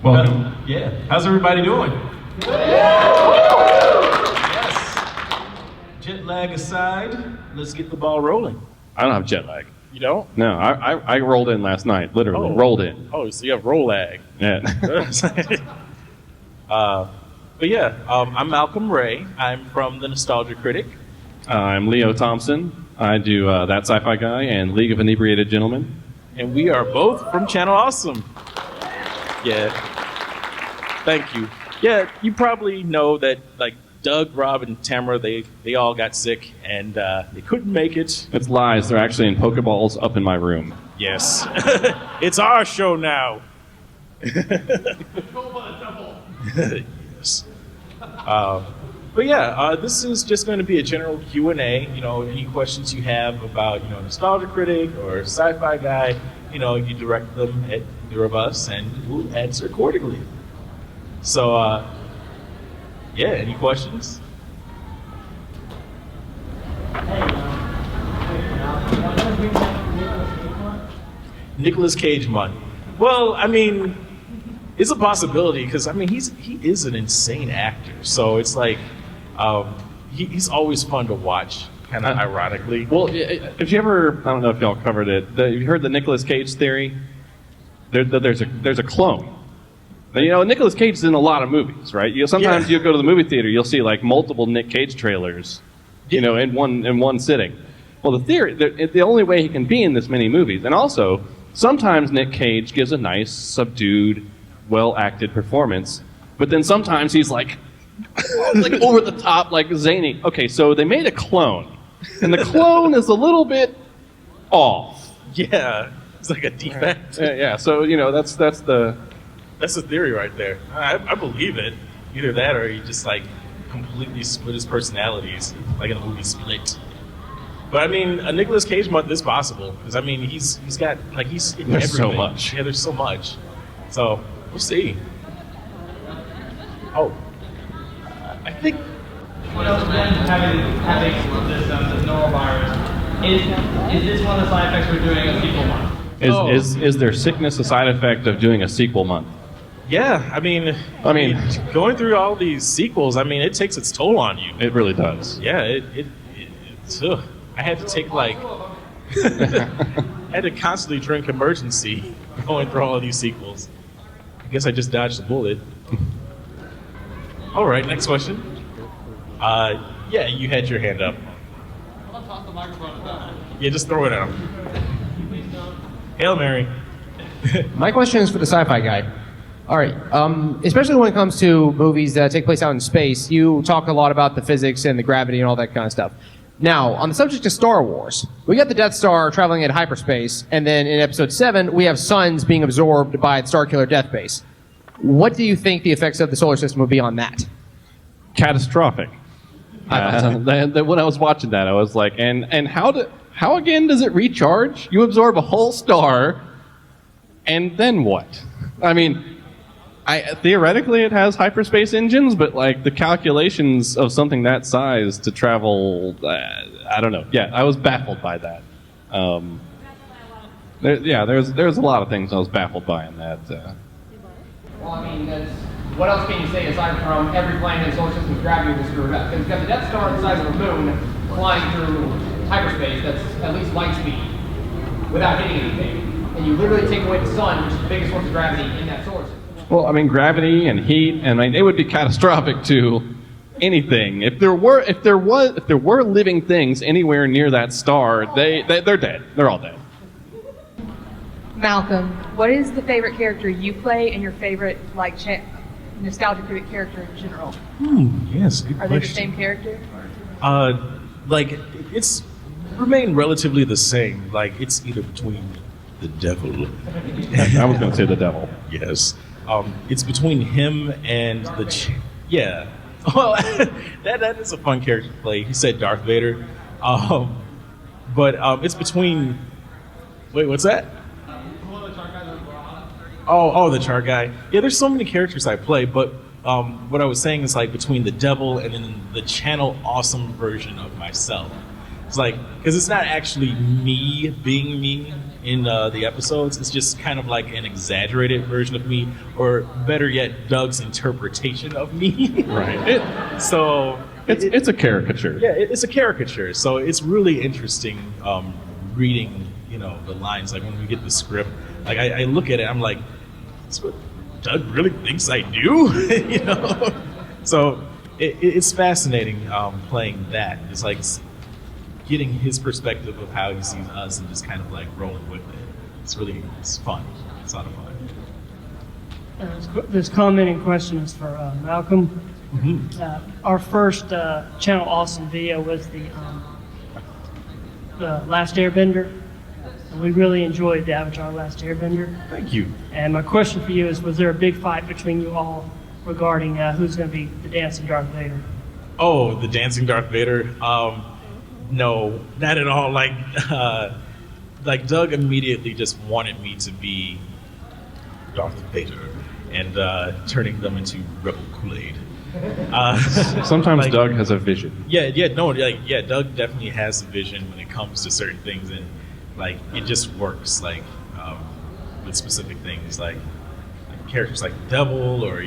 Welcome. Yeah. How's everybody doing? Yes. Jet lag aside, let's get the ball rolling. I don't have jet lag. You don't? No, I rolled in last night, literally. Rolled in. Oh, so you have roll lag. Yeah. But yeah, I'm Malcolm Ray. I'm from The Nostalgia Critic. I'm Leo Thompson. I do That Sci-Fi Guy and League of Inebriated Gentlemen. And we are both from Channel Awesome. Yeah. Thank you. Yeah, you probably know that like Doug, Rob, and Tamara, they all got sick and they couldn't make it. It's lies. They're actually in Pokeballs up in my room. Yes. It's our show now. Yes. But yeah, this is just going to be a general Q&A. You know, any questions you have about, you know, Nostalgia Critic or Sci-Fi Guy, you know, you direct them at either of us and we'll answer accordingly. So, yeah, any questions? Nicolas Cage month. Well, I mean, it's a possibility because I mean he is an insane actor. So it's like he's always fun to watch, kind of ironically. Well, if you ever, I don't know if y'all covered it. You heard the Nicolas Cage theory? There's a clone. You know, Nicolas Cage is in a lot of movies, right? Sometimes you go to the movie theater, you'll see like multiple Nick Cage trailers, you know, in one sitting. Well, the theory, the only way he can be in this many movies, and also sometimes Nick Cage gives a nice, subdued, well-acted performance, but then sometimes he's like, like over the top, like zany. Okay, so they made a clone, and the clone is a little bit off. Yeah, it's like a defect. Yeah. So you know, that's the theory right there. I believe it. Either that, or he just like completely split his personalities, like in the movie Split. But I mean, a Nicolas Cage month is possible because I mean, he's got like he's in There's everything. so much. Yeah, there's so much. So we'll see. Oh, I think. You know, then having this norovirus, is this one of the side effects we're doing a sequel month? Is there sickness a side effect of doing a sequel month? Yeah, I mean, going through all these sequels, I mean, it takes its toll on you. It really does. Yeah, it's I had to take like, I had to constantly drink Emergency going through all of these sequels. I guess I just dodged the bullet. All right, next question. Yeah, you had your hand up. I'll toss the microphone at them. Yeah, just throw it at him. Hail Mary. My question is for the Sci-Fi Guy. All right, especially when it comes to movies that take place out in space, you talk a lot about the physics and the gravity and all that kind of stuff. Now, on the subject of Star Wars, we got the Death Star traveling at hyperspace, and then in Episode 7, we have suns being absorbed by the Starkiller Death Base. What do you think the effects of the solar system would be on that? Catastrophic. When I was watching that, I was like, and how again does it recharge? You absorb a whole star, and then what? I mean, theoretically it has hyperspace engines, but like the calculations of something that size to travel, I don't know. Yeah, I was baffled by that. There's a lot of things I was baffled by in that. Well, I mean, what else can you say aside from every planet in the solar system's gravity will screw it up? Because you've got the Death Star the size of a moon flying through hyperspace that's at least light speed without hitting anything. And you literally take away the sun, which is the biggest source of gravity in that solar system. Well, I mean, gravity and heat, and I mean, it would be catastrophic to anything. If there were living things anywhere near that star, they're dead. They're all dead. Malcolm, what is the favorite character you play and your favorite Nostalgia Critic character in general? Yes, good Are they the same character? Like it's remained relatively the same. Like it's either between the devil. I was going to say the devil. Yes. It's between him and yeah. Well, that is a fun character to play. He said Darth Vader. But it's between. Wait, what's that? Oh, the chart guy. Yeah, there's so many characters I play, but what I was saying is like between the devil and then the Channel Awesome version of myself. It's like, because it's not actually me being me, in the episodes. It's just kind of like an exaggerated version of me, or better yet, Doug's interpretation of me. Right. So It's a caricature. yeah, it's a caricature. So it's really interesting reading, the lines. Like when we get the script, like I look at it, I'm like, that's what Doug really thinks I do, So it's fascinating playing that. It's like getting his perspective of how he sees us and just kind of like rolling with it. It's fun. It's a lot of fun. This comment and question is for Malcolm. Our first Channel Awesome video was the Last Airbender. And we really enjoyed the Avatar Last Airbender. Thank you. And my question for you is, was there a big fight between you all regarding who's going to be the dancing Darth Vader? Oh, the dancing Darth Vader. No, not at all. Like Doug immediately just wanted me to be Darth Vader and turning them into Rebel Kool-Aid. Sometimes Doug has a vision. Doug definitely has a vision when it comes to certain things, and like it just works. Like with specific things, like characters like the Devil, or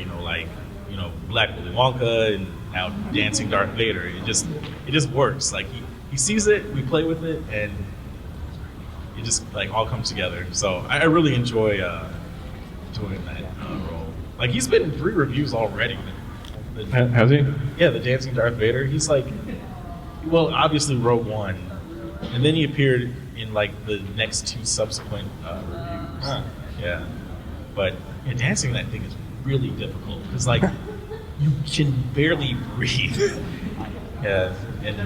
Black Willy Wonka, and now dancing Darth Vader. It just works. Like he sees it, we play with it, and it just like all comes together. So I really enjoy doing that role. Like he's been in 3 reviews already. Has he? Yeah, the dancing Darth Vader. He's like, well, obviously Rogue One, and then he appeared in like the next 2 subsequent reviews. Yeah, but dancing that thing is really difficult because like you can barely breathe. Yeah, and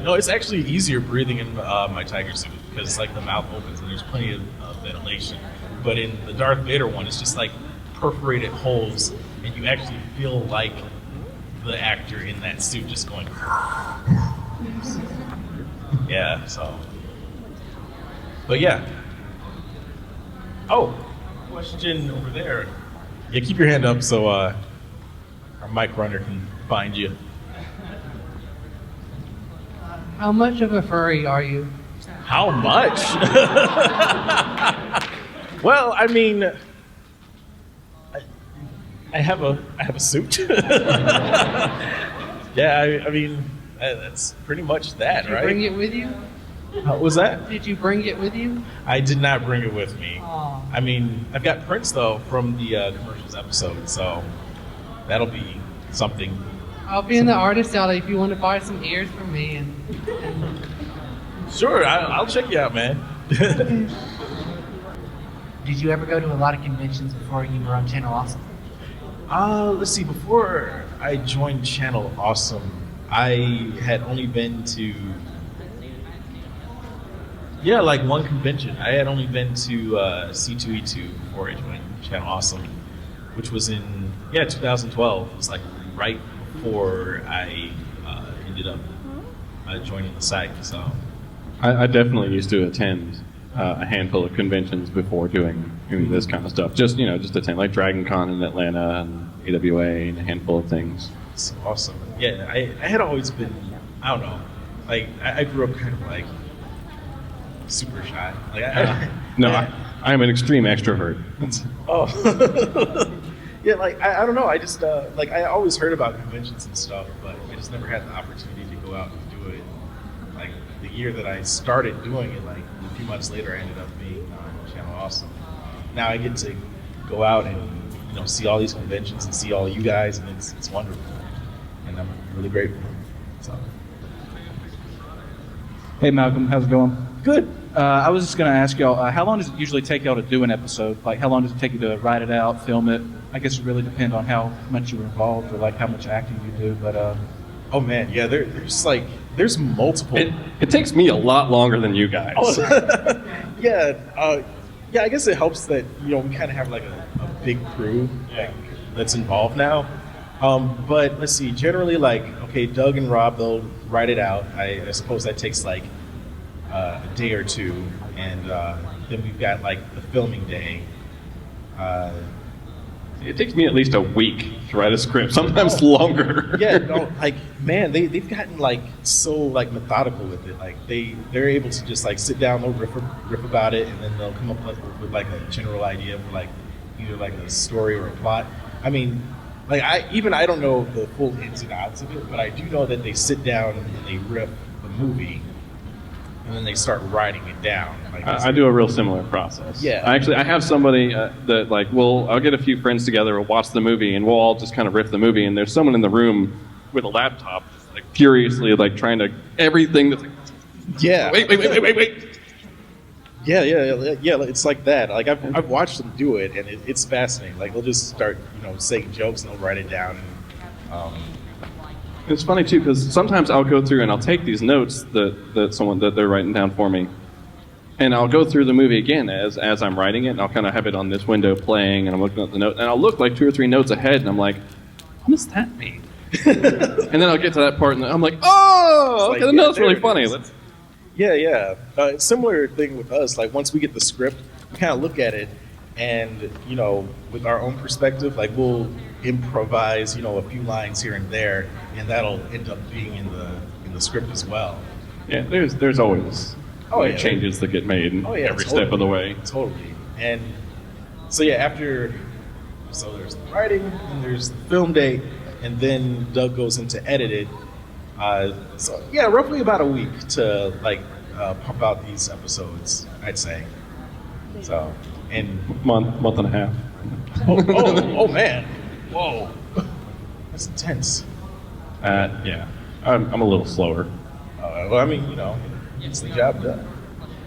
no, it's actually easier breathing in my tiger suit because like the mouth opens and there's plenty of ventilation. But in the Darth Vader one, it's just like perforated holes, and you actually feel like the actor in that suit just going. Yeah. So. But yeah. Oh, question over there. Yeah, keep your hand up so our mic runner can find you. How much of a furry are you? How much? Well, I mean, I have a suit. Yeah, I mean, that's pretty much that, Did you right? bring it with you? What was that? Did you bring it with you? I did not bring it with me. Aw. I mean, I've got prints though from the commercials episode, so that'll be something. I'll be in the artist alley if you want to buy some ears from me. And Sure, I'll check you out, man. Did you ever go to a lot of conventions before you were on Channel Awesome? Let's see. Before I joined Channel Awesome, I had only been to like one convention. I had only been to C2E2 before I joined Channel Awesome, which was in 2012. It was like right before I ended up joining the site. So I definitely used to attend a handful of conventions before doing this kind of stuff. Just attend like Dragon Con in Atlanta and AWA and a handful of things. it's awesome. Yeah, I had always been, I don't know, like I grew up kind of like super shy. Like I am an extreme extrovert. Oh. Yeah, like I don't know. I just like I always heard about conventions and stuff, but I just never had the opportunity to go out and do it. Like the year that I started doing it, like a few months later, I ended up being on Channel Awesome. Now I get to go out and see all these conventions and see all you guys, and it's wonderful, and I'm really grateful. So Hey Malcolm, how's it going? good. I was just going to ask y'all, how long does it usually take y'all to do an episode? Like, how long does it take you to write it out, film it? I guess it really depends on how much you're involved or like how much acting you do. But Oh man, yeah, there's multiple. It takes me a lot longer than you guys. Yeah, I guess it helps that we kind of have like a big crew that's involved now. But let's see, generally like Doug and Rob, they'll write it out. I suppose that takes like a day or two, and then we've got like the filming day. It takes me at least a week to write a script, sometimes longer. Yeah, no, like man, they've gotten like so like methodical with it. Like they're able to just like sit down, they'll riff about it, and then they'll come up with like a general idea for like either like a story or a plot. I mean, like I don't know the full ins and outs of it, but I do know that they sit down and they riff the movie, and then they start writing it down. Like I do a real similar process. Yeah. I have somebody that like, I'll get a few friends together, we'll watch the movie, and we'll all just kind of riff the movie, and there's someone in the room with a laptop, just, like furiously like trying to, everything that's like, yeah. wait. Yeah. It's like that. Like I've watched them do it, and it's fascinating. Like they'll just start, saying jokes, and they'll write it down. It's funny too, because sometimes I'll go through and I'll take these notes that they're writing down for me, and I'll go through the movie again as I'm writing it, and I'll kind of have it on this window playing, and I'm looking at the note, and I'll look like 2 or 3 notes ahead, and I'm like, what does that mean? And then I'll get to that part, and I'm like, oh, okay, the note's really funny. Yeah. Similar thing with us. Like once we get the script, we kind of look at it, and with our own perspective, like we'll improvise, a few lines here and there, and that'll end up being in the script as well. Yeah, there's always changes that get made every step of the way. Totally. And so so there's the writing, and there's the film date, and then Doug goes into edit it. So yeah, roughly about a week to pump out these episodes, I'd say. So month and a half. Oh man, whoa, that's intense. Yeah, I'm a little slower. Well, I mean, it's the job done.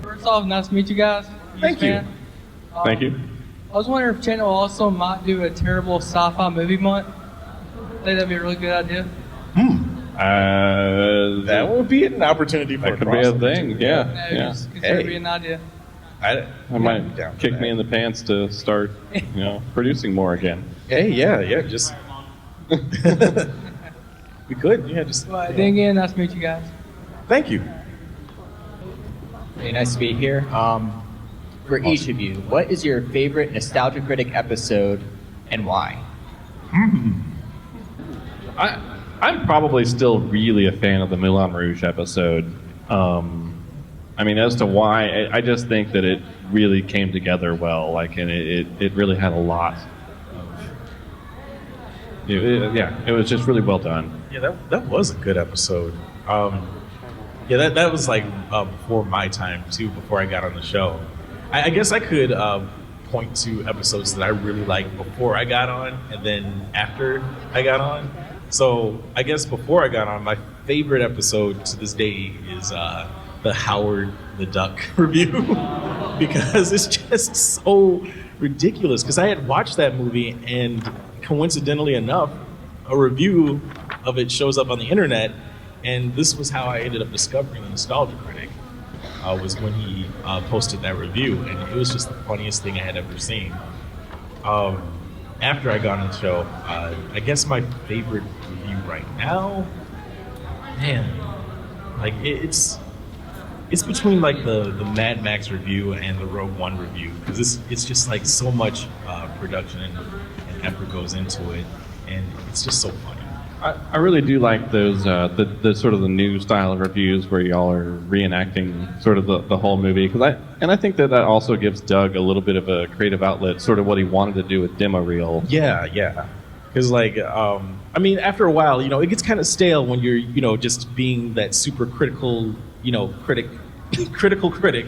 First off, nice to meet you guys. Thank you. Thank you. I was wondering if Channel also might do a terrible sci-fi movie month. I think that'd be a really good idea. That would be an opportunity for that could be a thing. Yeah. Just consider it be an idea. I might kick me in the pants to start, producing more again. Hey, yeah, just we could, just. Well, then again, nice to meet you guys. Thank you. Hey, nice to be here. For each of you, what is your favorite Nostalgia Critic episode and why? I'm probably still really a fan of the Moulin Rouge episode. As to why, I just think that it really came together well. And it really had a lot. It was just really well done. Yeah, that was a good episode. That was before my time too. Before I got on the show, I guess I could point to episodes that I really liked before I got on, and then after I got on. So I guess before I got on, my favorite episode to this day is the Howard the Duck review, because it's just so ridiculous. Because I had watched that movie, and coincidentally enough, a review of it shows up on the internet, and this was how I ended up discovering the Nostalgia Critic. Was when he posted that review, and it was just the funniest thing I had ever seen. After I got on the show, I guess my favorite review right now, man, it's between the Mad Max review and the Rogue One review, because it's just so much production and effort goes into it, and it's just so funny. I really do like those the sort of the new style of reviews where y'all are reenacting sort of the whole movie, I think that also gives Doug a little bit of a creative outlet, sort of what he wanted to do with demo reel. Yeah, because after a while, it gets kind of stale when you're just being that super critical critical critic,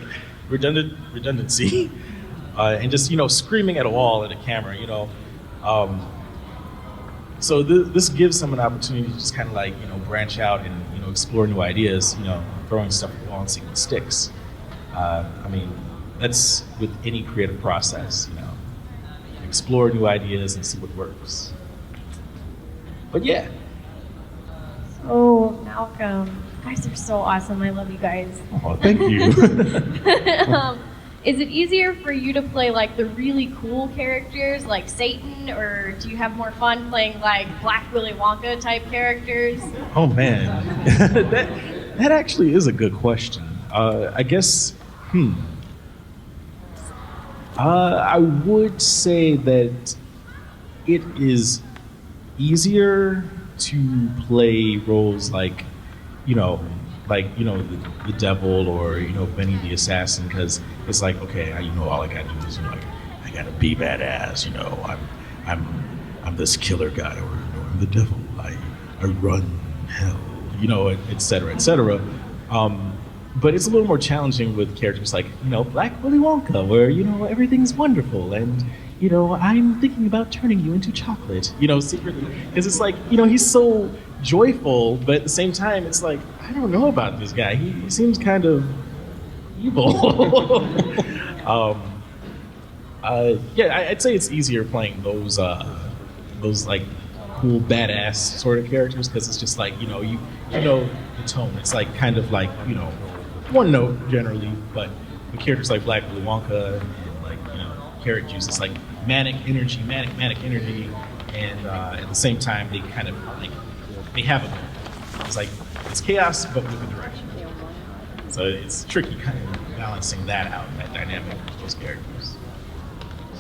redundancy, and just screaming at a wall at a camera, So this gives them an opportunity to just kind of branch out and explore new ideas, throwing stuff at the wall and seeing what sticks. That's with any creative process, explore new ideas and see what works. But yeah. Oh, Malcolm, you guys are so awesome. I love you guys. Oh, thank you. Is it easier for you to play the really cool characters like Satan, or do you have more fun playing Black Willy Wonka type characters? Oh man, that actually is a good question. I guess, I would say that it is easier to play roles like, the devil or Benny the assassin, because it's like, okay, all I gotta do is I gotta be badass. I'm this killer guy, or I'm the devil. I run hell. Et cetera, et cetera. But it's a little more challenging with characters like, Black Willy Wonka, where, everything's wonderful and, I'm thinking about turning you into chocolate, secretly. Because it's like, he's so joyful, but at the same time, it's like, I don't know about this guy. He seems kind of evil. I'd say it's easier playing those like cool, badass sort of characters, because it's just like, the tone. It's like kind of like, one note generally, but with characters like Black Willy Wonka and like, Carrot Juice, it's like manic energy, and at the same time they kind of like, they have a goal. It's like, it's chaos, but with a direction. So it's tricky kind of balancing that out, that dynamic with those characters.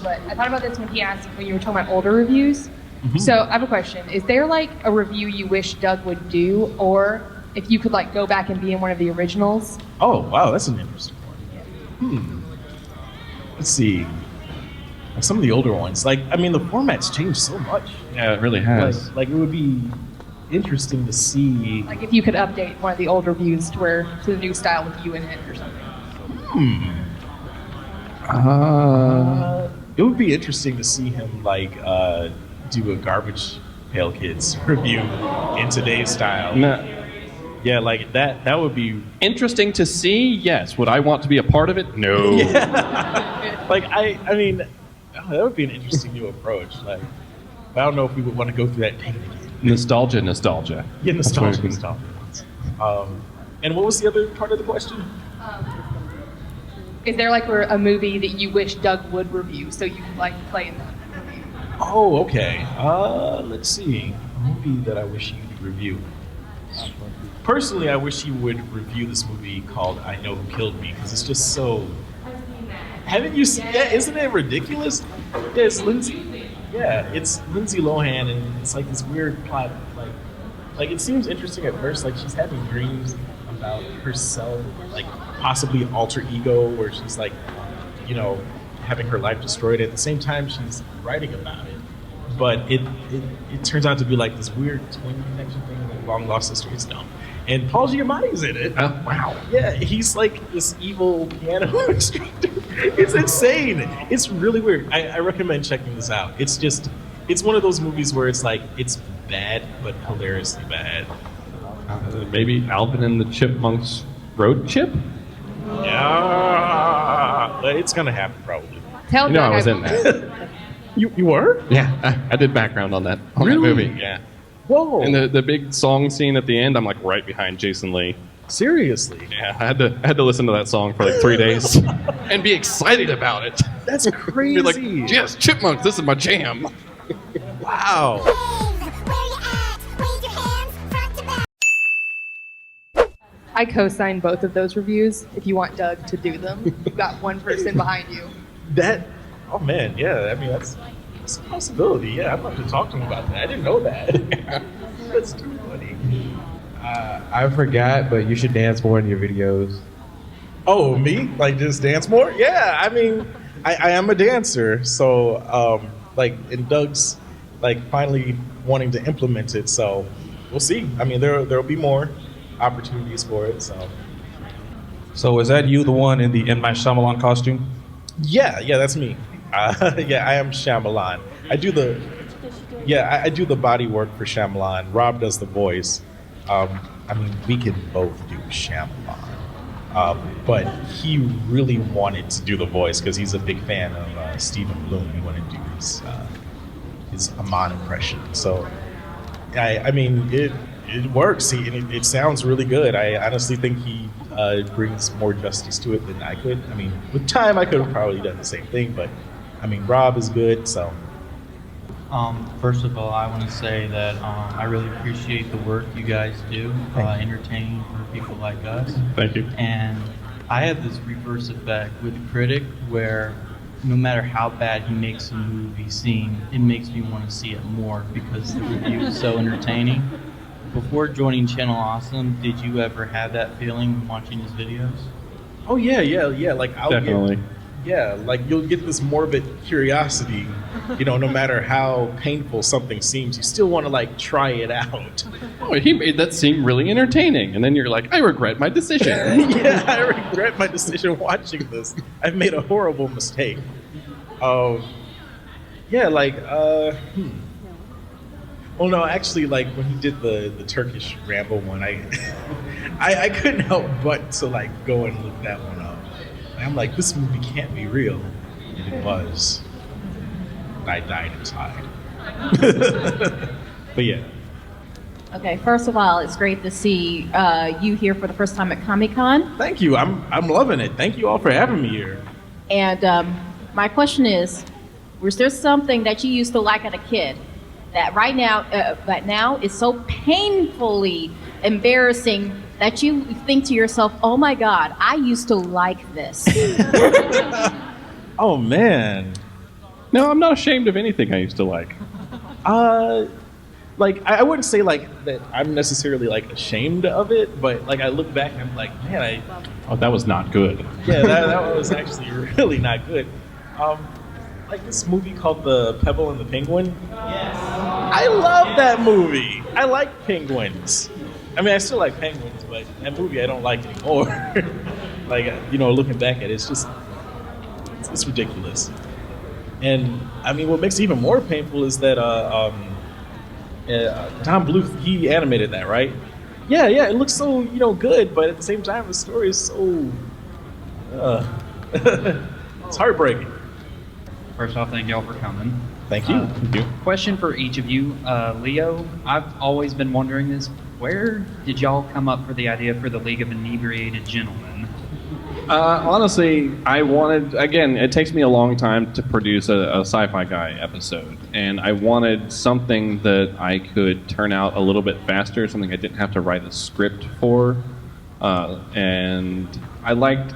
But I thought about this when you were talking about older reviews. Mm-hmm. So I have a question. Is there like a review you wish Doug would do, or if you could like go back and be in one of the originals? Oh, wow, that's an interesting one. Let's see. Like some of the older ones. Like, the format's changed so much. Yeah, it really has. Like it would be interesting to see. Like if you could update one of the older reviews to the new style with you in it or something. It would be interesting to see him like do a Garbage Pail Kids review in today's style. No. Yeah, like that would be interesting to see. Yes. Would I want to be a part of it? No. Yeah. Like that would be an interesting new approach. Like, I don't know if we would want to go through that pain again. Nostalgia. Yeah, nostalgia. And what was the other part of the question? Is there like a movie that you wish Doug would review, so you could like play in that movie? Oh, okay. Let's see. A movie that I wish you'd review. Personally, I wish you would review this movie called I Know Who Killed Me, because it's just so... Haven't you seen that? Isn't it ridiculous? Yeah, it's Lindsay. Yeah, it's Lindsay Lohan, and it's like this weird plot. Like it seems interesting at first. Like she's having dreams about herself, like possibly alter ego, where she's like, having her life destroyed. At the same time, she's writing about it. But it turns out to be like this weird twin connection thing, like long lost sister. It's dumb. And Paul Giamatti's in it. Oh, wow. Yeah, he's like this evil piano instructor. It's insane. It's really weird. I recommend checking this out. It's one of those movies where it's like, it's bad, but hilariously bad. Maybe Alvin and the Chipmunks Road Chip? Yeah. But it's going to happen probably. Tell Doug I was in that. You were? Yeah, I did background on that movie. Yeah. Whoa. And the big song scene at the end, I'm like right behind Jason Lee. Seriously? Yeah, I had to listen to that song for like 3 days and be excited about it. That's crazy. Be like, yes, Chipmunks, this is my jam. Wow. I co-signed both of those reviews. If you want Doug to do them, you've got one person behind you. Oh man, yeah. That's a possibility. Yeah, I'd love to talk to him about that. I didn't know that. That's too funny. I forgot, but you should dance more in your videos. Oh, me? Like just dance more? Yeah, I am a dancer. So, and Doug's finally wanting to implement it. So, we'll see. There'll be more opportunities for it. So, is that you, the one in the M. Night Shyamalan costume? Yeah, that's me. Yeah, I am Shyamalan. I do the body work for Shyamalan. Rob does the voice. We can both do Shyamalan. But he really wanted to do the voice because he's a big fan of Stephen Bloom. He wanted to do his Amon impression. So, it works. It sounds really good. I honestly think he brings more justice to it than I could. With time, I could have probably done the same thing, but Rob is good, so. First of all, I want to say that I really appreciate the work you guys do, entertaining for people like us. Thank you. And I have this reverse effect with Critic where no matter how bad he makes a movie seem, it makes me want to see it more because the review is so entertaining. Before joining Channel Awesome, did you ever have that feeling watching his videos? Oh yeah. Like Definitely. like you'll get this morbid curiosity, no matter how painful something seems, you still want to like try it out. Oh, he made that seem really entertaining, and then you're like, I regret my decision. Yeah, I regret my decision watching this. I've made a horrible mistake. Yeah, like, well, no, actually, like when he did the Turkish Rambo one, I couldn't help but to like go and look that one up. I'm like, this movie can't be real, and it was. I died inside. But yeah. Okay, first of all, it's great to see you here for the first time at Comic-Con. Thank you. I'm loving it. Thank you all for having me here. And my question is, was there something that you used to like as a kid that now is so painfully embarrassing that you think to yourself, oh my God, I used to like this? Oh man. No, I'm not ashamed of anything I used to like. Like I wouldn't say like that I'm necessarily like ashamed of it, but like I look back and I'm like, man, Oh, that was not good. yeah, that was actually really not good. Like this movie called The Pebble and the Penguin. Yes. I love that movie. I like penguins. I mean, I still like penguins, but that movie I don't like anymore. Like, looking back at it, it's ridiculous. And I mean, what makes it even more painful is that Don Bluth, he animated that, right? Yeah, it looks so good, but at the same time, the story is so it's heartbreaking. First off, thank y'all for coming. Thank you. Thank you. Question for each of you. Leo, I've always been wondering this. Where did y'all come up for the idea for the League of Inebriated Gentlemen? Honestly, I wanted, again, it takes me a long time to produce a Sci-Fi Guy episode, and I wanted something that I could turn out a little bit faster, something I didn't have to write a script for, and I liked,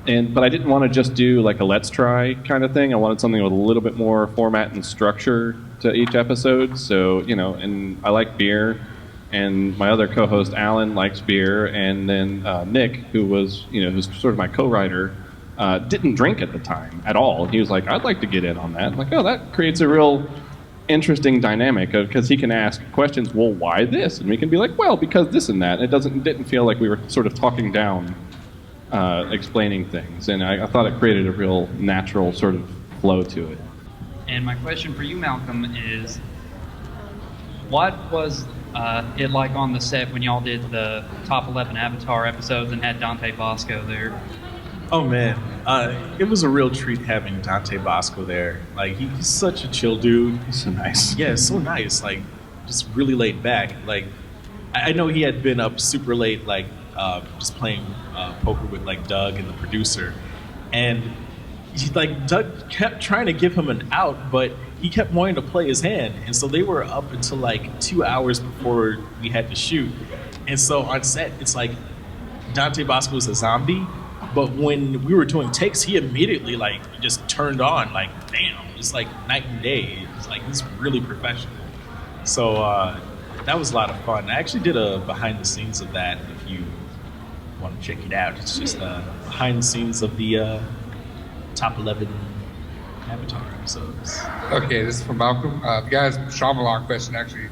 but I didn't want to just do like a let's try kind of thing. I wanted something with a little bit more format and structure to each episode, so, and I like beer. And my other co-host Alan likes beer, and then Nick, who's sort of my co-writer, didn't drink at the time at all. He was like, "I'd like to get in on that." I'm like, oh, that creates a real interesting dynamic because he can ask questions. Well, why this? And we can be like, well, because this and that. And it didn't feel like we were sort of talking down, explaining things, and I thought it created a real natural sort of flow to it. And my question for you, Malcolm, is what was it like on the set when y'all did the top 11 Avatar episodes and had Dante Bosco there? Oh man, it was a real treat having Dante Bosco there. Like he's such a chill dude. He's so nice. Yeah, so nice. Like just really laid back. Like I know he had been up super late, like just playing poker with like Doug and the producer, and Doug kept trying to give him an out, but he kept wanting to play his hand, and so they were up until like 2 hours before we had to shoot. And so on set, it's like Dante Bosco is a zombie, but when we were doing takes, he immediately like just turned on, like damn, it's like night and day. It's like he's really professional. So that was a lot of fun. I actually did a behind the scenes of that. If you want to check it out, it's just behind the scenes of the top 11 Avatar episodes. Okay, this is from Malcolm. The guy's Shyamalan question actually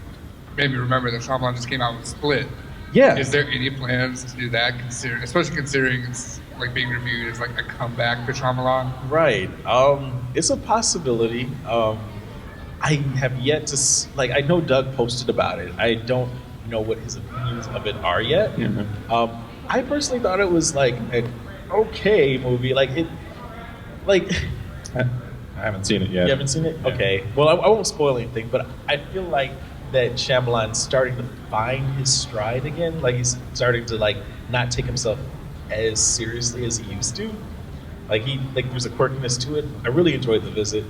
made me remember that Shyamalan just came out with Split. Yeah. Is there any plans to do that, especially considering it's like being reviewed as like a comeback for Shyamalan? Right. It's a possibility. I have yet to I know Doug posted about it. I don't know what his opinions of it are yet. Mm-hmm. I personally thought it was like an okay movie. I haven't seen it yet. You haven't seen it? Okay. Well, I won't spoil anything, but I feel like that Shyamalan's starting to find his stride again. Like he's starting to like not take himself as seriously as he used to. Like there's a quirkiness to it. I really enjoyed The Visit.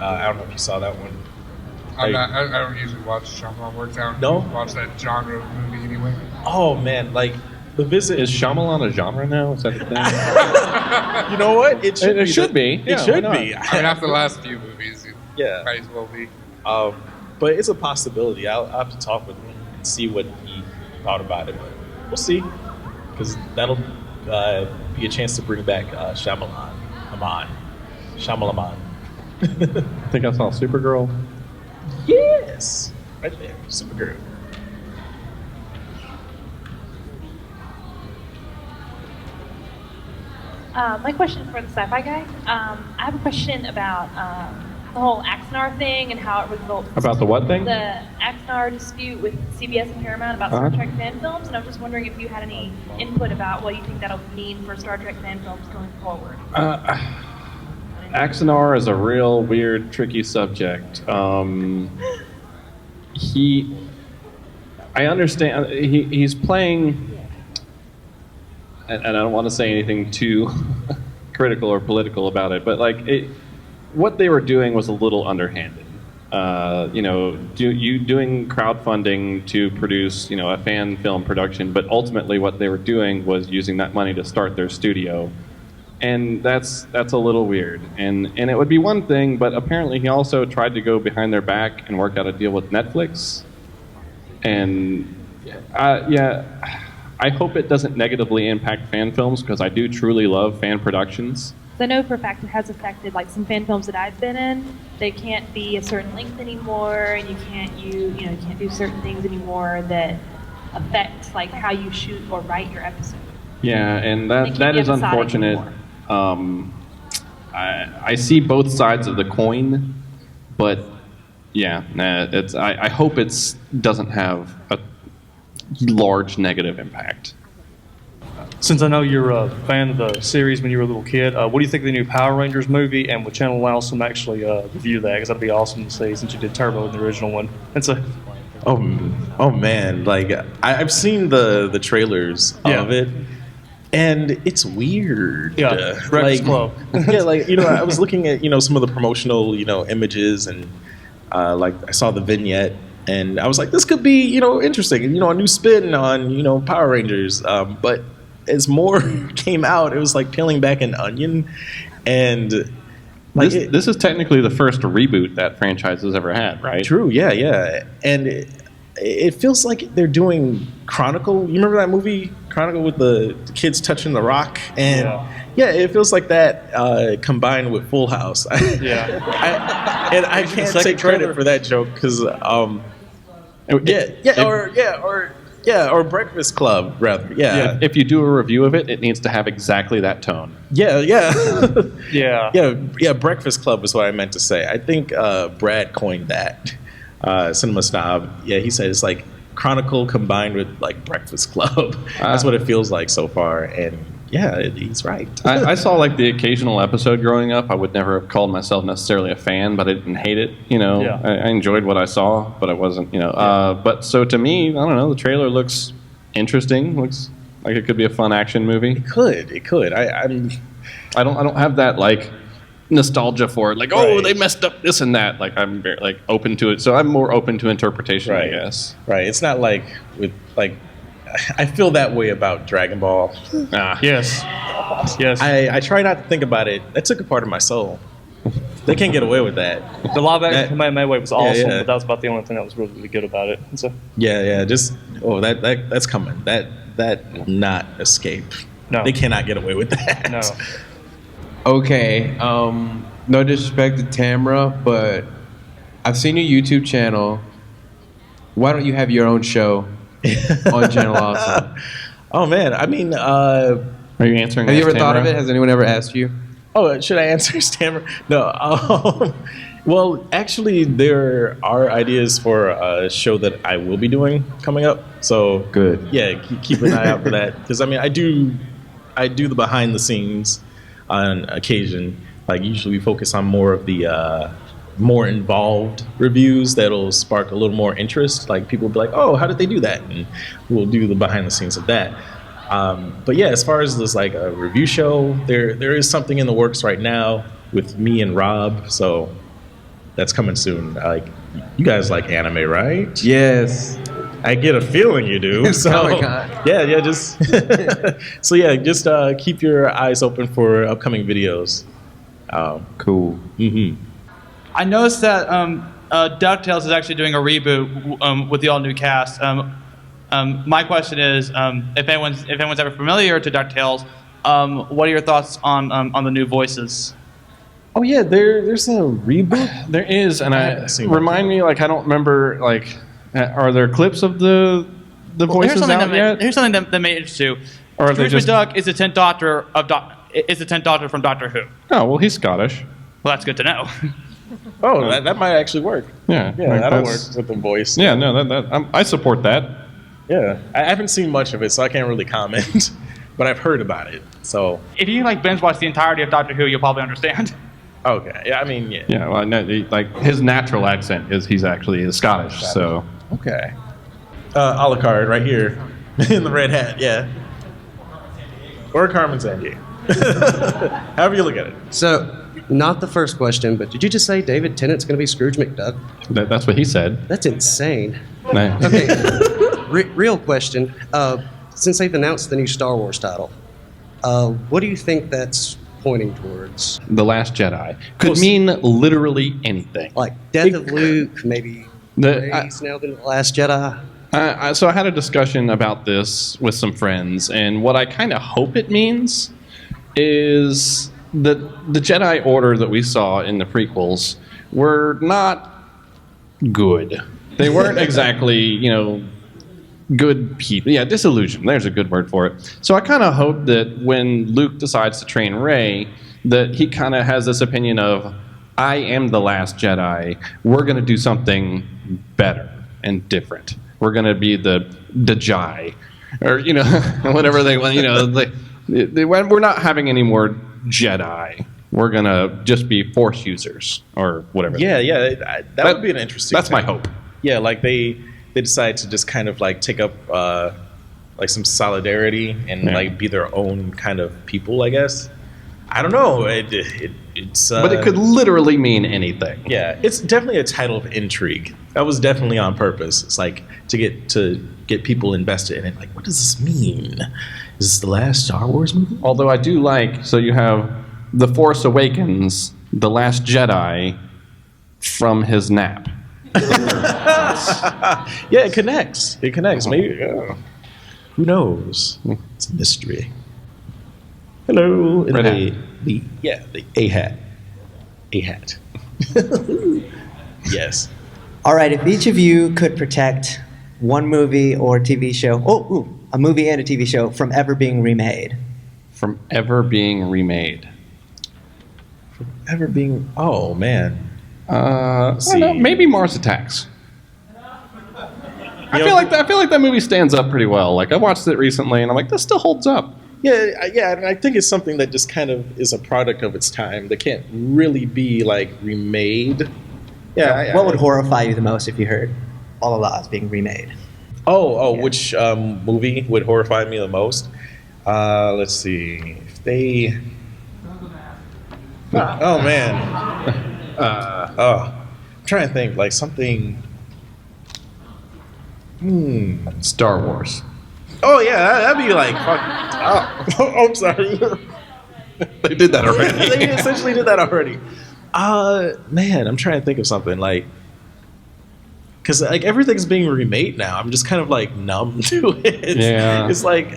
I don't know if you saw that one. I don't usually watch Shyamalan works. I don't No? watch that genre of movie anyway. Oh man, like The Visit. Is Shyamalan a genre now? Is that the thing? You know what? It should be. It Yeah, why should not? be. I mean, after the last few movies, it Yeah. might as well be. But it's a possibility. I'll have to talk with him and see what he thought about it. But we'll see, because that'll be a chance to bring back Shyamalan. Shyamalan. I think I saw Supergirl. Yes, right there, Supergirl. My question for the Sci-Fi Guy. I have a question about the whole Axanar thing and how it results. About the what thing? The Axanar dispute with CBS and Paramount about Star Trek fan films, and I'm just wondering if you had any input about what you think that'll mean for Star Trek fan films going forward. Axanar is a real weird, tricky subject. I understand. He's playing, and I don't want to say anything too critical or political about it, but what they were doing was a little underhanded. Doing crowdfunding to produce, a fan film production, but ultimately what they were doing was using that money to start their studio. And that's a little weird. And it would be one thing, but apparently he also tried to go behind their back and work out a deal with Netflix. And I hope it doesn't negatively impact fan films, because I do truly love fan productions. I know for a fact it has affected some fan films that I've been in. They can't be a certain length anymore, and you can't do certain things anymore that affect how you shoot or write your episode. Yeah, and They can't that be is episodic unfortunate. anymore. I see both sides of the coin, but yeah, I hope it doesn't have a large negative impact. Since I know you're a fan of the series when you were a little kid, what do you think of the new Power Rangers movie? And would Channel Awesome actually review that? Because that'd be awesome to see, since you did Turbo in the original one. Oh man! I've seen the trailers of it, and it's weird. Yeah, Breakfast Club. I was looking at some of the promotional images, and I saw the vignette, and I was like, this could be interesting, a new spin on Power Rangers. But as more came out, it was like peeling back an onion, and this is technically the first reboot that franchise has ever had, right? True, yeah. And it feels like they're doing Chronicle. You remember that movie, Chronicle, with the kids touching the rock? And it feels like that combined with Full House. I can't take credit for that joke, because or Breakfast Club, rather. Yeah. If you do a review of it, it needs to have exactly that tone. Yeah. Breakfast Club is what I meant to say. I think Brad coined that. Cinema Snob. Yeah, he said it's like Chronicle combined with Breakfast Club. That's what it feels like so far. And yeah, he's right. I saw the occasional episode growing up. I would never have called myself necessarily a fan, but I didn't hate it. I enjoyed what I saw, but I wasn't. But so to me, I don't know. The trailer looks interesting. Looks like it could be a fun action movie. It could. I don't have that nostalgia for it. They messed up this and that. I'm very open to it. So I'm more open to interpretation, I guess. Right. It's not I feel that way about Dragon Ball. Yes. I try not to think about it. That took a part of my soul. They can't get away with that. The live action Kamehameha was awesome, yeah. but that was about the only thing that was really, really good about it. That's coming. That will not escape. No. They cannot get away with that. No. Okay, no disrespect to Tamra, but I've seen your YouTube channel. Why don't you have your own show on Channel Awesome? Oh man, Are you answering? Have you ever thought of it? Has anyone ever asked you? Oh, should I answer Tamra? No. Well, actually, there are ideas for a show that I will be doing coming up. So good. Yeah, keep an eye out for that, because I do the behind the scenes on occasion. Usually we focus on more of the more involved reviews that'll spark a little more interest. People will be like, oh, how did they do that? And we'll do the behind the scenes of that. But yeah, as far as this a review show, there is something in the works right now with me and Rob. So that's coming soon. You guys like anime, right? Yes. I get a feeling you do. So Comic-Con. yeah, just just keep your eyes open for upcoming videos. Cool. Mm-hmm. I noticed that DuckTales is actually doing a reboot with the all-new cast. My question is, if anyone's ever familiar to DuckTales, what are your thoughts on the new voices? Oh yeah, there's a reboot. There is, and remind me. Like I don't remember. Like, are there clips of the voices out yet? Here's something that may interest you. Or are they Scrooge just- McDuck is the 10th Doctor is the 10th Doctor from Doctor Who. Oh well, he's Scottish. Well, that's good to know. Oh, that might actually work. Yeah, Yeah, like that'll that's- work with the voice. Yeah, no, I support that. Yeah, I haven't seen much of it, so I can't really comment. But I've heard about it. So If you like binge watch the entirety of Doctor Who, you'll probably understand. okay, yeah, I mean, yeah. Yeah, well, I know, like his natural accent is he's actually Scottish. So Okay. A la carte right here in the red hat, yeah. Or Carmen Sandiego. However you look at it. So, not the first question, but did you just say David Tennant's going to be Scrooge McDuck? That's what he said. That's insane. No. Okay, real question. Since they've announced the new Star Wars title, what do you think that's pointing towards? The Last Jedi could mean literally anything. Like Death of Luke, maybe Rey's now the Last Jedi? So I had a discussion about this with some friends, and what I kind of hope it means is that the Jedi Order that we saw in the prequels were not good. They weren't exactly, good people. Yeah, disillusioned. There's a good word for it. So I kind of hope that when Luke decides to train Rey, that he kind of has this opinion of, I am the last Jedi. We're going to do something better and different. We're going to be the Jedi, or whatever they want. We're not having any more Jedi. We're going to just be Force users or whatever. Yeah, that would be an interesting. That's my thing. hope. Yeah, like they decide to just kind of like take up like some solidarity and like be their own kind of people, I guess. I don't know. It's but it could literally mean anything. Yeah, it's definitely a title of intrigue. That was definitely on purpose. It's like to get people invested in it. Like, what does this mean? Is this the last Star Wars movie? Although I do like, so you have The Force Awakens, The Last Jedi from his nap. Yeah, it connects. It connects. Maybe. Who knows? It's a mystery. Hello. Red hat. The A hat. A hat. Yes. All right, if each of you could protect one movie or TV show, a movie and a TV show from ever being remade. From ever being remade. Ever being. Oh man. I don't know, maybe Mars Attacks. I feel like that movie stands up pretty well. Like I watched it recently, and I'm like, this still holds up. Yeah, and I think it's something that just kind of is a product of its time that can't really be like remade. Yeah. What would horrify you the most if you heard All the Laws being remade? Which movie would horrify me the most? Let's see. If they. Oh man. I'm trying to think like something. Star Wars. Oh yeah, that'd be like fuck. Oh, I'm sorry. They did that already. They essentially did that already. Man, I'm trying to think of something like, because like everything's being remade now. I'm just kind of like numb to it. Yeah. It's like.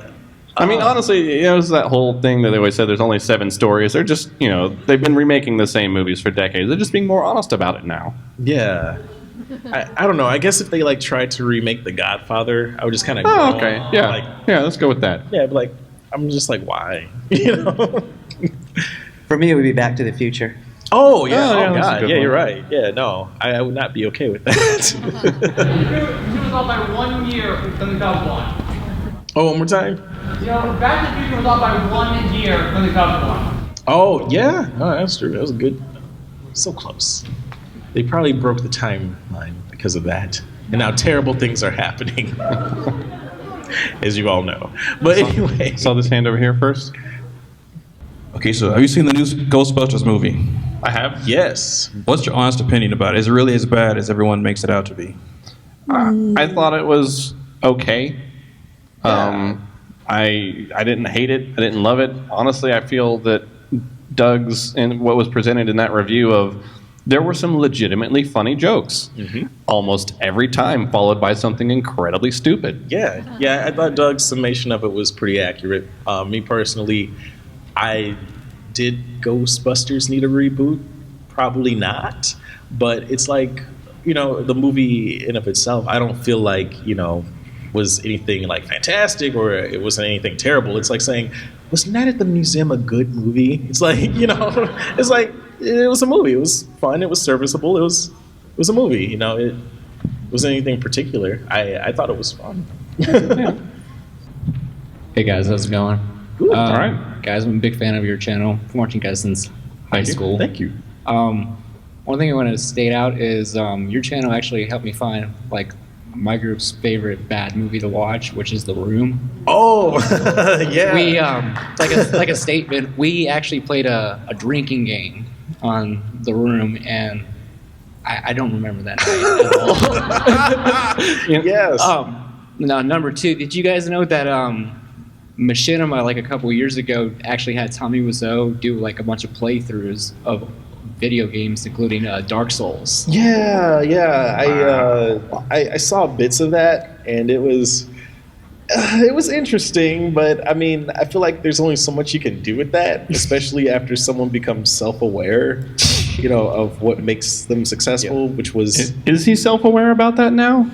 I mean, honestly, it's that whole thing that they always said there's only 7 stories. They're just, they've been remaking the same movies for decades. They're just being more honest about it now. Yeah. I don't know. I guess if they like tried to remake The Godfather, I would just kind of. Oh, okay. Yeah. Let's go with that. Yeah, but like, I'm just like, why? For me, it would be Back to the Future. Oh yeah. Oh, that's a God. good Yeah, one. you're right. Yeah, no, I would not be okay with that. It was off by 1 year from the Cubs won. Oh, one more time. Back to the Future was off by 1 year from the Cubs won. Oh yeah, no, that's true. That was good. So close. They probably broke the timeline because of that, and now terrible things are happening, as you all know. But anyway, saw this hand over here first. Okay, so have you seen the new Ghostbusters movie? I have. Yes. What's your honest opinion about it? Is it really as bad as everyone makes it out to be? I thought it was okay. I didn't hate it. I didn't love it. Honestly, I feel that Doug's and what was presented in that review of there were some legitimately funny jokes almost every time, followed by something incredibly stupid. Yeah, I thought Doug's summation of it was pretty accurate. Me personally, did Ghostbusters need a reboot? Probably not. But it's like, the movie in of itself, I don't feel like, was anything like fantastic or it wasn't anything terrible. It's like saying, was Night at the Museum a good movie? It's like, it's like, it was a movie. It was fun. It was serviceable. It was a movie. It wasn't anything particular. I thought it was fun. Hey guys, how's it going? Good. All right. Guys, I'm a big fan of your channel. I've been watching you guys since high school. Thank you. One thing I wanted to state out is your channel actually helped me find my group's favorite bad movie to watch, which is The Room. Oh, yeah. We like a statement. We actually played a drinking game on The Room, and I don't remember that night at all. Yes. Now, number two, did you guys know that Machinima, a couple of years ago, actually had Tommy Wiseau do a bunch of playthroughs of video games, including Dark Souls? Yeah. I saw bits of that, and it was interesting. But I mean, I feel like there's only so much you can do with that, especially after someone becomes self-aware, of what makes them successful. Which was is he self-aware about that now?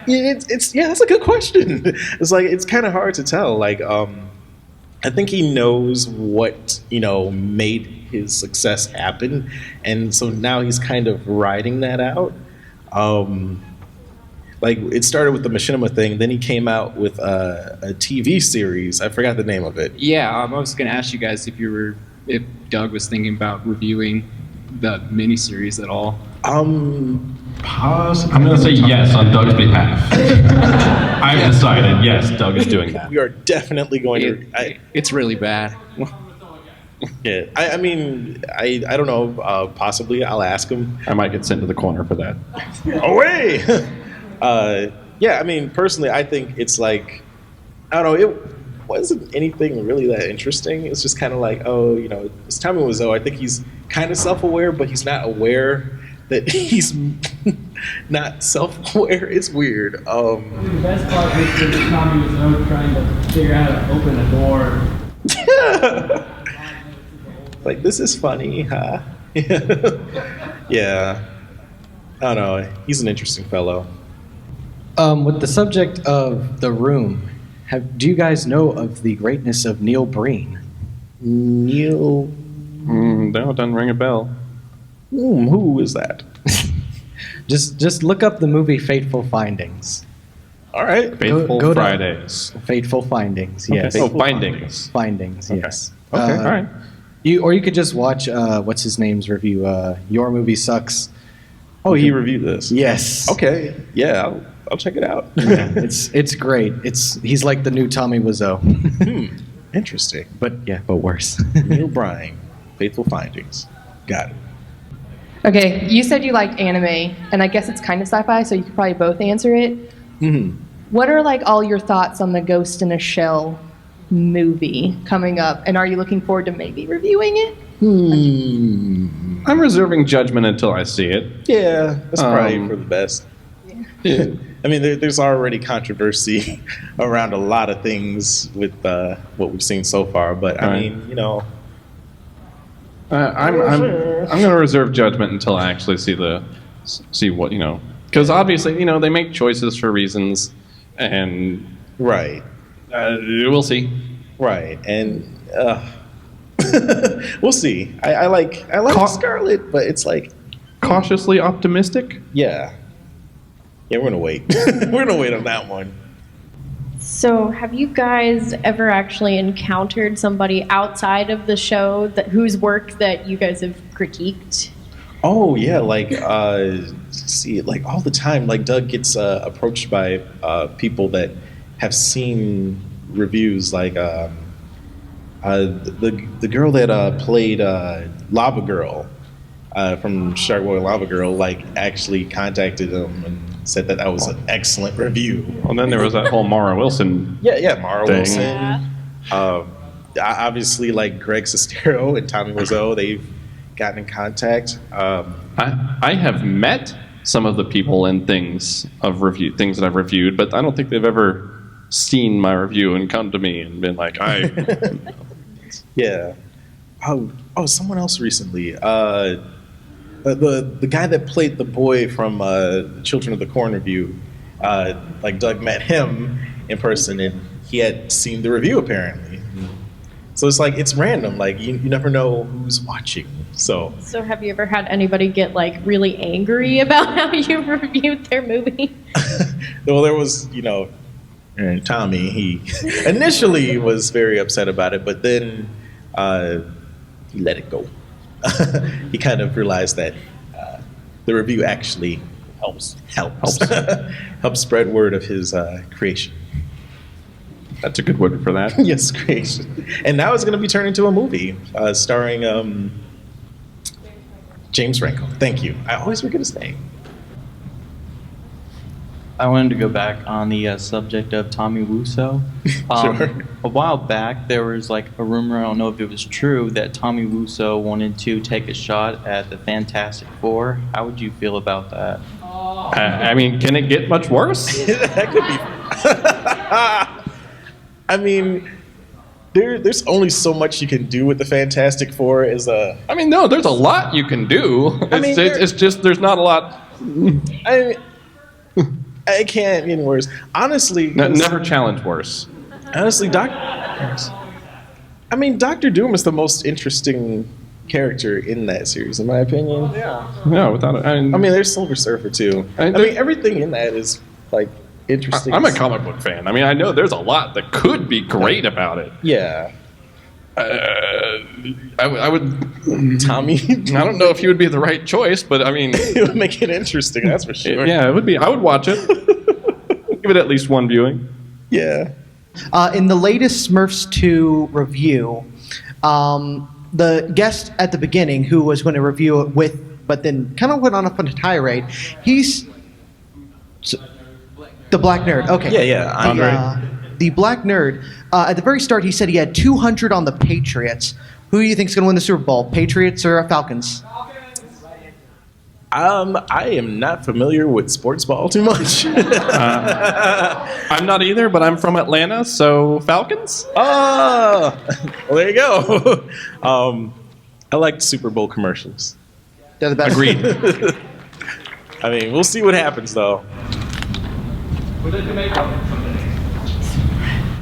That's a good question. It's kind of hard to tell. I think he knows what made his success happen, and so now he's kind of riding that out. It started with the Machinima thing, then he came out with a TV series. I forgot the name of it. Yeah, I was going to ask you guys if Doug was thinking about reviewing the miniseries at all. I'm going to say yes on Doug's behalf. I've decided yes, Doug is doing that. We are definitely going to. It's really bad. Yeah, I mean, I don't know. Possibly, I'll ask him. I might get sent to the corner for that. Away. Yeah, I mean, personally, I think it's I don't know. It wasn't anything really that interesting. It's just kind of it's Tommy Wiseau. I think he's kind of self-aware, but he's not aware that he's not self-aware. It's weird. The best part was Tommy Wiseau trying to figure out how to open a door. This is funny, huh? Yeah. I don't know. He's an interesting fellow. With the subject of The Room, do you guys know of the greatness of Neil Breen? Neil? No, it doesn't ring a bell. Who is that? Just look up the movie Fateful Findings. All right. Fateful Fridays. Fateful Findings, yes. Okay. Findings. Findings, yes. Okay, all right. You could just watch, what's his name's review, Your Movie Sucks. Oh, he reviewed this? Yes. Okay, yeah, I'll check it out. Yeah, it's great. He's like the new Tommy Wiseau. Interesting. But worse. Neil Breen, Fateful Findings. Got it. Okay, you said you liked anime, and I guess it's kind of sci-fi, so you could probably both answer it. Mm-hmm. What are all your thoughts on the Ghost in a Shell movie coming up, and are you looking forward to maybe reviewing it? I'm reserving judgment until I see it. Yeah, that's probably for the best. Yeah. I mean, there's already controversy around a lot of things with what we've seen so far, but I mean, I'm going to reserve judgment until I actually see what because obviously they make choices for reasons, and right, we'll see. Right, and we'll see. I like Scarlet, but it's cautiously optimistic. Yeah, we're gonna wait. We're gonna wait on that one. So, have you guys ever actually encountered somebody outside of the show whose work that you guys have critiqued? Oh yeah, see it all the time. Doug gets approached by people that have seen reviews, the girl that played Lava Girl from Shark Boy Lava Girl, actually contacted him and said that was an excellent review. Well, then there was that whole Mara Wilson. Yeah, Mara thing. Wilson. Obviously, like Greg Sestero and Tommy Wiseau, they've gotten in contact. I have met some of the people and things that I've reviewed, but I don't think they've ever seen my review and come to me and been like, Yeah. Oh, someone else recently. The guy that played the boy from Children of the Corn review, like Doug met him in person and he had seen the review apparently. So it's like, it's random. Like you never know who's watching. So have you ever had anybody get like really angry about how you reviewed their movie? well, there was, Tommy, he initially was very upset about it, but then he let it go. He kind of realized that the review actually helps spread word of his creation. That's a good word for that. Yes, creation. And now it's going to be turned into a movie starring James Franco. Thank you. I always forget his name. I wanted to go back on the subject of Tommy Wiseau. Sure. A while back, there was like a rumor, I don't know if it was true, that Tommy Wiseau wanted to take a shot at the Fantastic Four. How would you feel about that? I mean, can it get much worse? That could be. I mean, there's only so much you can do with the Fantastic Four. I mean, no, there's a lot you can do. It's just there's not a lot. I can't get worse. Honestly, never challenge worse. Honestly, Doctor Doom is the most interesting character in that series, in my opinion. Yeah. No, without it. I mean, there's Silver Surfer too. I mean, everything in that is like interesting. I'm a comic book fan. I mean, I know there's a lot that could be great about it. Yeah. I would. Tommy. I don't know if he would be the right choice, but I mean, it would make it interesting. That's for sure. Yeah, it would be. I would watch it. Give it at least one viewing. Yeah. In the latest Smurfs 2 review, the guest at the beginning who was going to review it with, but then kind of went on a tirade. He's the black nerd. Okay. Yeah. Andre. The black nerd. At the very start, he said he had 200 on the Patriots. Who do you think is going to win the Super Bowl, Patriots or Falcons? I am not familiar with sports ball too much. I'm not either, but I'm from Atlanta, so Falcons? Oh, well, there you go. I like Super Bowl commercials. They're the best. Agreed. I mean, we'll see what happens, though.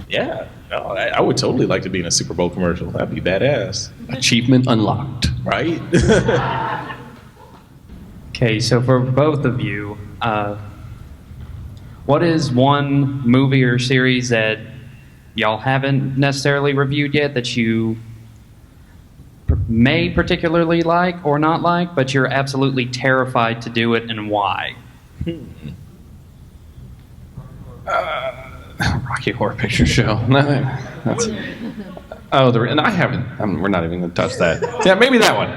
Yeah. No, I would totally like to be in a Super Bowl commercial. That'd be badass. Achievement unlocked. Right? Okay, so for both of you, what is one movie or series that y'all haven't necessarily reviewed yet that you may particularly like or not like, but you're absolutely terrified to do it, and why? Rocky Horror Picture Show. And I haven't. We're not even going to touch that. Yeah, maybe that one.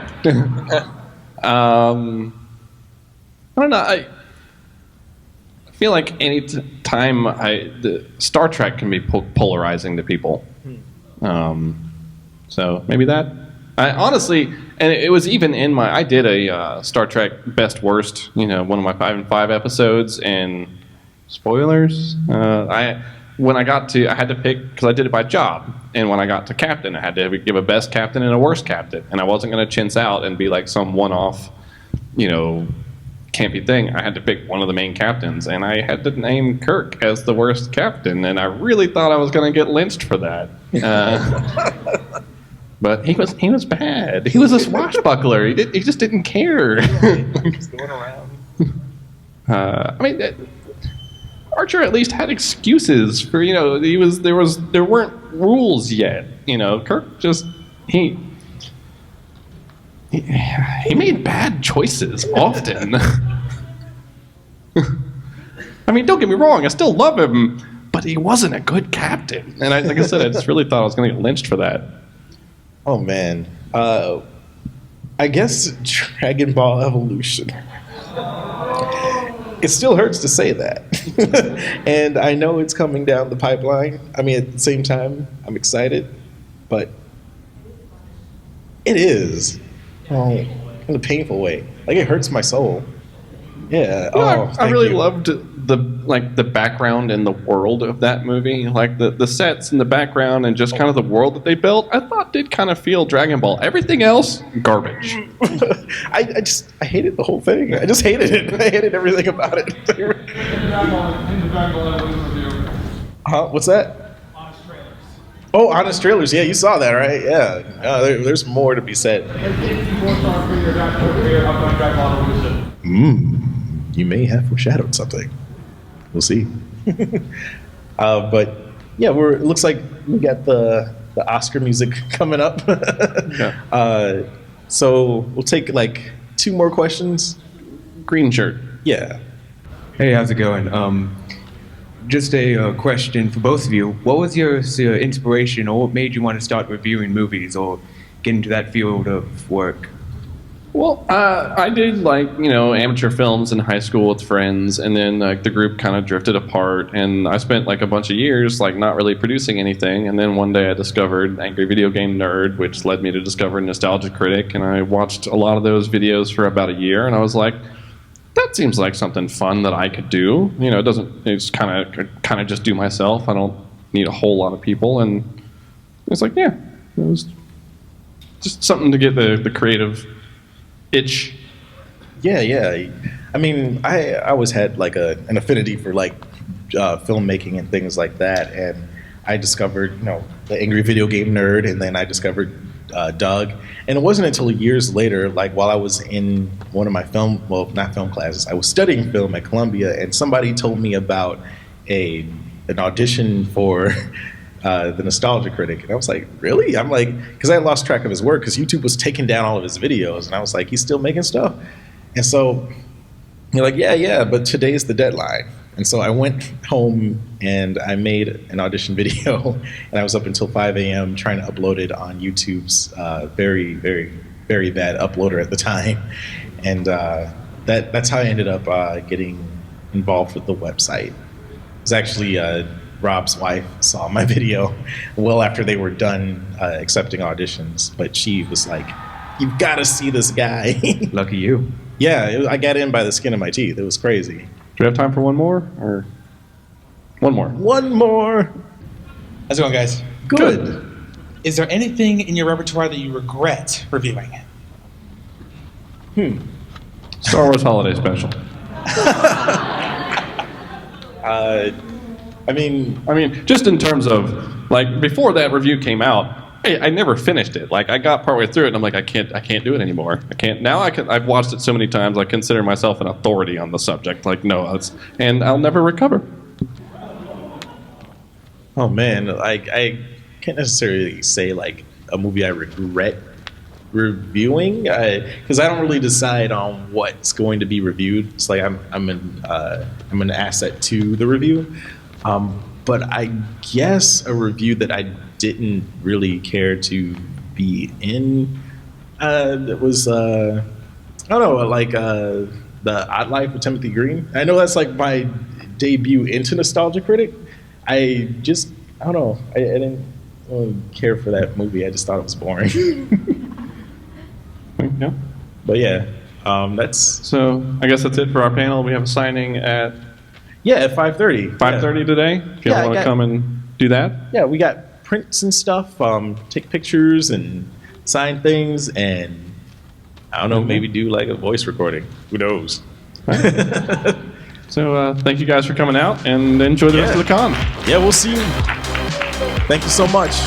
I don't know. I feel like any time the Star Trek can be polarizing to people. So maybe that. I honestly, and it was even in my. I did a Star Trek Best Worst. One of my 5 and 5 episodes, and spoilers. When I got to, I had to pick because I did it by job, and when I got to captain, I had to give a best captain and a worst captain, and I wasn't going to chintz out and be like some one-off, campy thing. I had to pick one of the main captains, and I had to name Kirk as the worst captain, and I really thought I was going to get lynched for that. But he was bad. He was a swashbuckler. He just didn't care. Just going around. Archer at least had excuses for there weren't rules yet. Kirk just he made bad choices often. I mean, don't get me wrong, I still love him, but he wasn't a good captain. And like I said, I just really thought I was going to get lynched for that. Oh man, I guess Dragon Ball Evolution. it still hurts to say that. And I know it's coming down the pipeline. I mean, at the same time, I'm excited, but it is. Oh, in a painful way. Like, it hurts my soul. Yeah. I really loved the background and the world of that movie. Like the sets and the background and just kind of the world that they built. I thought did kind of feel Dragon Ball. Everything else, garbage. I hated the whole thing. I just hated it. I hated everything about it. Huh? What's that? Oh, honest trailers. Yeah, you saw that, right? Yeah. There's more to be said. You may have foreshadowed something. We'll see. But yeah, it looks like we got the Oscar music coming up. So we'll take like 2 more questions. Green shirt. Yeah. Hey, how's it going? Just a question for both of you. What was your inspiration, or what made you want to start reviewing movies or get into that field of work? Well, I did amateur films in high school with friends, and then the group kind of drifted apart, and I spent a bunch of years not really producing anything, and then one day I discovered Angry Video Game Nerd, which led me to discover Nostalgia Critic, and I watched a lot of those videos for about a year, and I was like, that seems like something fun that I could do. It's kind of just do myself. I don't need a whole lot of people, and it's like, yeah, it was just something to get the creative itch. Yeah. I mean, I always had an affinity for filmmaking and things like that, and I discovered the Angry Video Game Nerd, and then I discovered Doug. And it wasn't until years later, while I was in one of my not film classes, I was studying film at Columbia, and somebody told me about an audition for the Nostalgia Critic, and I was like, really? I'm like, because I lost track of his work, because YouTube was taking down all of his videos, and I was like, he's still making stuff? And so you're like, yeah, but today's the deadline. And so I went home and I made an audition video, and I was up until 5 a.m. trying to upload it on YouTube's very, very, very bad uploader at the time. And that's how I ended up getting involved with the website. It was actually Rob's wife saw my video well after they were done accepting auditions, but she was like, "You've got to see this guy." Lucky you. Yeah, I got in by the skin of my teeth. It was crazy. Do we have time for one more, or one more? One more. How's it going, guys? Good. Is there anything in your repertoire that you regret reviewing? Star Wars Holiday Special. I mean, just in terms of before that review came out, I never finished it. I got partway through it, and I'm like, I can't do it anymore. I can't now. I've watched it so many times. I consider myself an authority on the subject. And I'll never recover. Oh man, I can't necessarily say a movie I regret reviewing, because I don't really decide on what's going to be reviewed. It's like I'm an asset to the review. But I guess a review that I didn't really care to be in it was I don't know, The Odd Life of Timothy Green. I know that's my debut into Nostalgia Critic. I don't know, I didn't really care for that movie. I just thought it was boring. Yeah. But yeah, that's so. I guess that's it for our panel. We have a signing at 5:30. 5:30 today. If you want to come and do that. Yeah, we got prints and stuff. Take pictures and sign things, and I don't know, maybe do a voice recording. Who knows? So thank you guys for coming out, and enjoy the rest of the con. Yeah, we'll see you. Thank you so much.